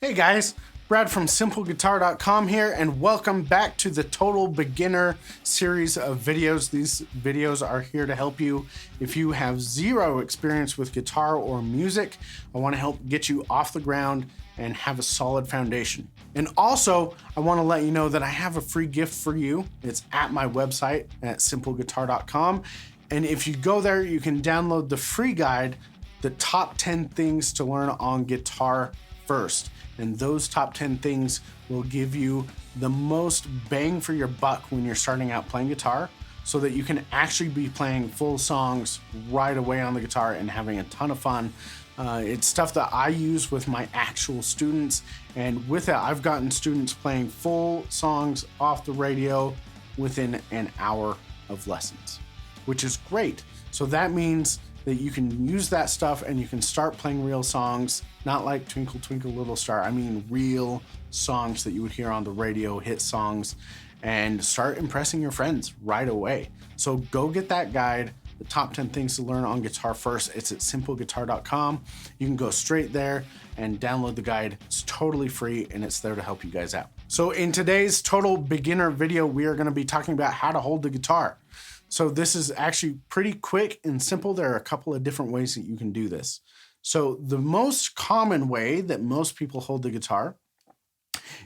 Hey guys, Brad from simpleguitar.com here, and welcome back to the Total Beginner series of videos. These videos are here to help you if you have zero experience with guitar or music. I want to help get you off the ground and have a solid foundation. And also, I want to let you know that I have a free gift for you. It's at my website at simpleguitar.com. And if you go there, you can download the free guide, the top 10 things to learn on guitar first. And those top 10 things will give you the most bang for your buck when you're starting out playing guitar, so that you can actually be playing full songs right away on the guitar and having a ton of fun. It's stuff that I use with my actual students, and with that, I've gotten students playing full songs off the radio within an hour of lessons, which is great. So that means that you can use that stuff and you can start playing real songs, not like Twinkle Twinkle Little Star. I mean real songs that you would hear on the radio, hit songs, and start impressing your friends right away. So go get that guide, the top 10 things to learn on guitar first. It's at simpleguitar.com. You can go straight there and download the guide. It's totally free and it's there to help you guys out. So in today's Total Beginner video, we are going to be talking about how to hold the guitar. So this is actually pretty quick and simple. There are a couple of different ways that you can do this. So the most common way that most people hold the guitar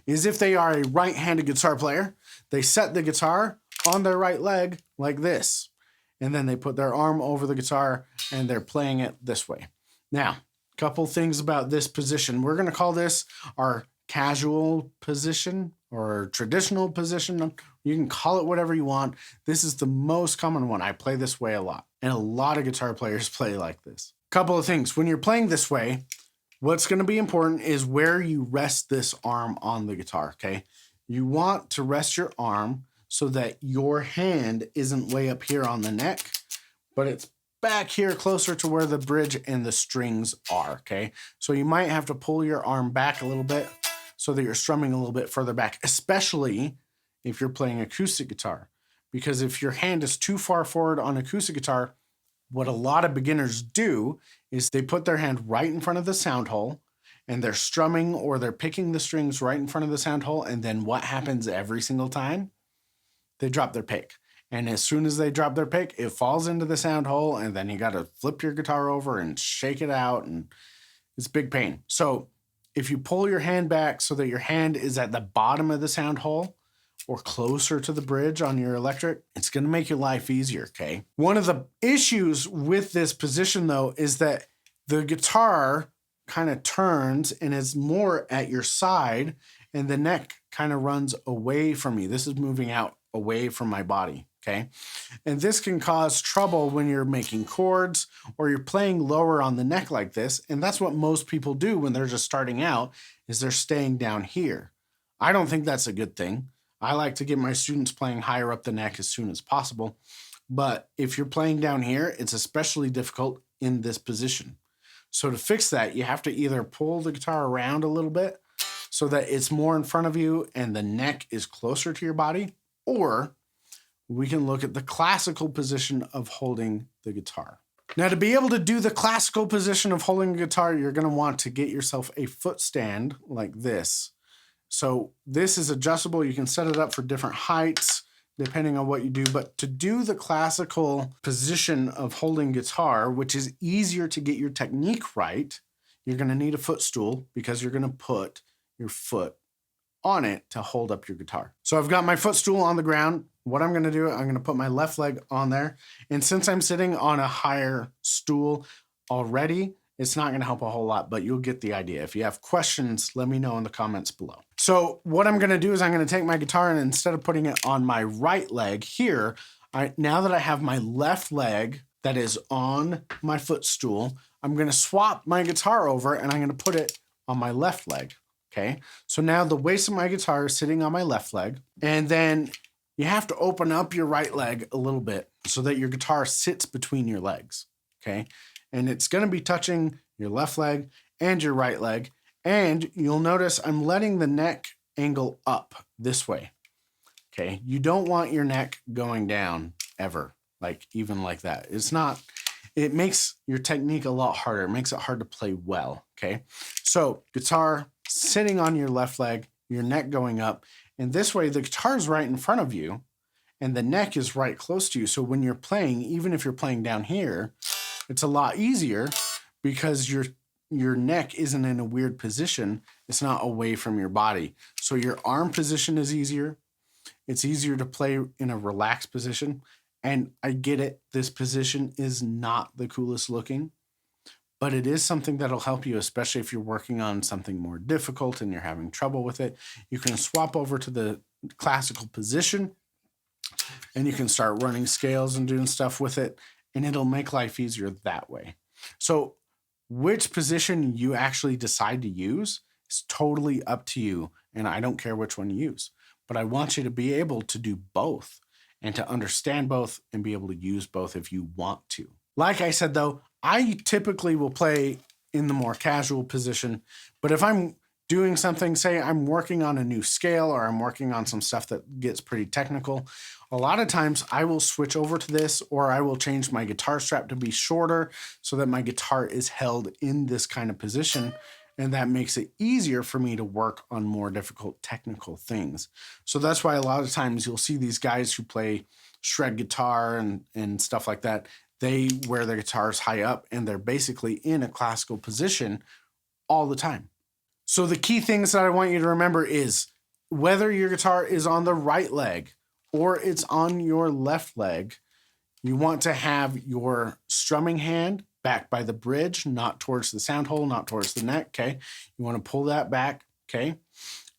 is if they are a right-handed guitar player, they set the guitar on their right leg like this, and then they put their arm over the guitar and they're playing it this way. Now, a couple things about this position. We're going to call this our casual position or traditional position. You can call it whatever you want. This is the most common one. I play this way a lot, and a lot of guitar players play like this. Couple of things. When you're playing this way, what's going to be important is where you rest this arm on the guitar, okay? You want to rest your arm so that your hand isn't way up here on the neck, but it's back here closer to where the bridge and the strings are, okay? So you might have to pull your arm back a little bit so that you're strumming a little bit further back, especially if you're playing acoustic guitar. Because if your hand is too far forward on acoustic guitar, what a lot of beginners do is they put their hand right in front of the sound hole and they're strumming or they're picking the strings right in front of the sound hole. And then what happens every single time? They drop their pick. And as soon as they drop their pick, it falls into the sound hole, and then you got to flip your guitar over and shake it out, and it's big pain. So if you pull your hand back so that your hand is at the bottom of the sound hole or closer to the bridge on your electric, it's going to make your life easier, okay? One of the issues with this position, though, is that the guitar kind of turns and is more at your side, and the neck kind of runs away from you. This is moving out away from my body, okay? And this can cause trouble when you're making chords or you're playing lower on the neck like this, and that's what most people do when they're just starting out, is they're staying down here. I don't think that's a good thing. I like to get my students playing higher up the neck as soon as possible, but if you're playing down here, it's especially difficult in this position. So to fix that, you have to either pull the guitar around a little bit so that it's more in front of you and the neck is closer to your body, or we can look at the classical position of holding the guitar. Now, to be able to do the classical position of holding a guitar, you're going to want to get yourself a foot stand like this. So this is adjustable. You can set it up for different heights depending on what you do. But to do the classical position of holding guitar, which is easier to get your technique right, you're going to need a footstool, because you're going to put your foot on it to hold up your guitar. So I've got my footstool on the ground. What I'm going to do, I'm going to put my left leg on there. And since I'm sitting on a higher stool already, it's not going to help a whole lot, but you'll get the idea. If you have questions, let me know in the comments below. So what I'm going to do is I'm going to take my guitar, and instead of putting it on my right leg here, now that I have my left leg that is on my footstool, I'm going to swap my guitar over and I'm going to put it on my left leg. Okay, so now the waist of my guitar is sitting on my left leg, and then you have to open up your right leg a little bit so that your guitar sits between your legs, okay? And it's going to be touching your left leg and your right leg, and you'll notice I'm letting the neck angle up this way, okay? You don't want your neck going down ever, like even like that. It makes your technique a lot harder. It makes it hard to play well, okay? So guitar sitting on your left leg, your neck going up. And this way the guitar is right in front of you and the neck is right close to you. So when you're playing, even if you're playing down here, it's a lot easier because your neck isn't in a weird position. It's not away from your body. So your arm position is easier. It's easier to play in a relaxed position. And I get it, this position is not the coolest looking, but it is something that'll help you, especially if you're working on something more difficult and you're having trouble with it. You can swap over to the classical position and you can start running scales and doing stuff with it, and it'll make life easier that way. So which position you actually decide to use is totally up to you, and I don't care which one you use, but I want you to be able to do both and to understand both and be able to use both if you want to. Like I said, though, I typically will play in the more casual position, but if I'm doing something, say I'm working on a new scale or I'm working on some stuff that gets pretty technical, a lot of times I will switch over to this, or I will change my guitar strap to be shorter so that my guitar is held in this kind of position, and that makes it easier for me to work on more difficult technical things. So that's why a lot of times you'll see these guys who play shred guitar and stuff like that, they wear their guitars high up and they're basically in a classical position all the time. So the key things that I want you to remember is whether your guitar is on the right leg or it's on your left leg, you want to have your strumming hand back by the bridge, not towards the sound hole, not towards the neck, okay? You want to pull that back, okay?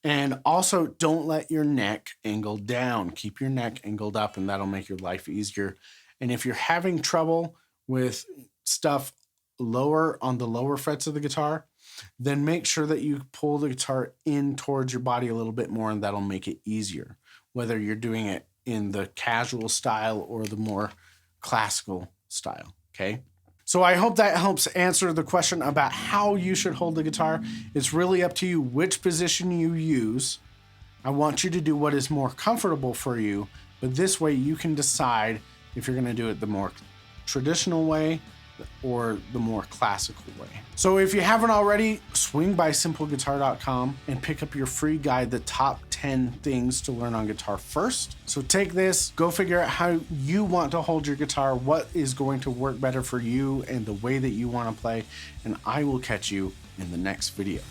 And also don't let your neck angle down. Keep your neck angled up, and that'll make your life easier. And if you're having trouble with stuff lower on the lower frets of the guitar, then make sure that you pull the guitar in towards your body a little bit more, and that'll make it easier, whether you're doing it in the casual style or the more classical style, okay? So I hope that helps answer the question about how you should hold the guitar. It's really up to you which position you use. I want you to do what is more comfortable for you, but this way you can decide if you're gonna do it the more traditional way or the more classical way. So if you haven't already, swing by simpleguitar.com and pick up your free guide, the top 10 things to learn on guitar first. So take this, go figure out how you want to hold your guitar, what is going to work better for you and the way that you want to play, and I will catch you in the next video.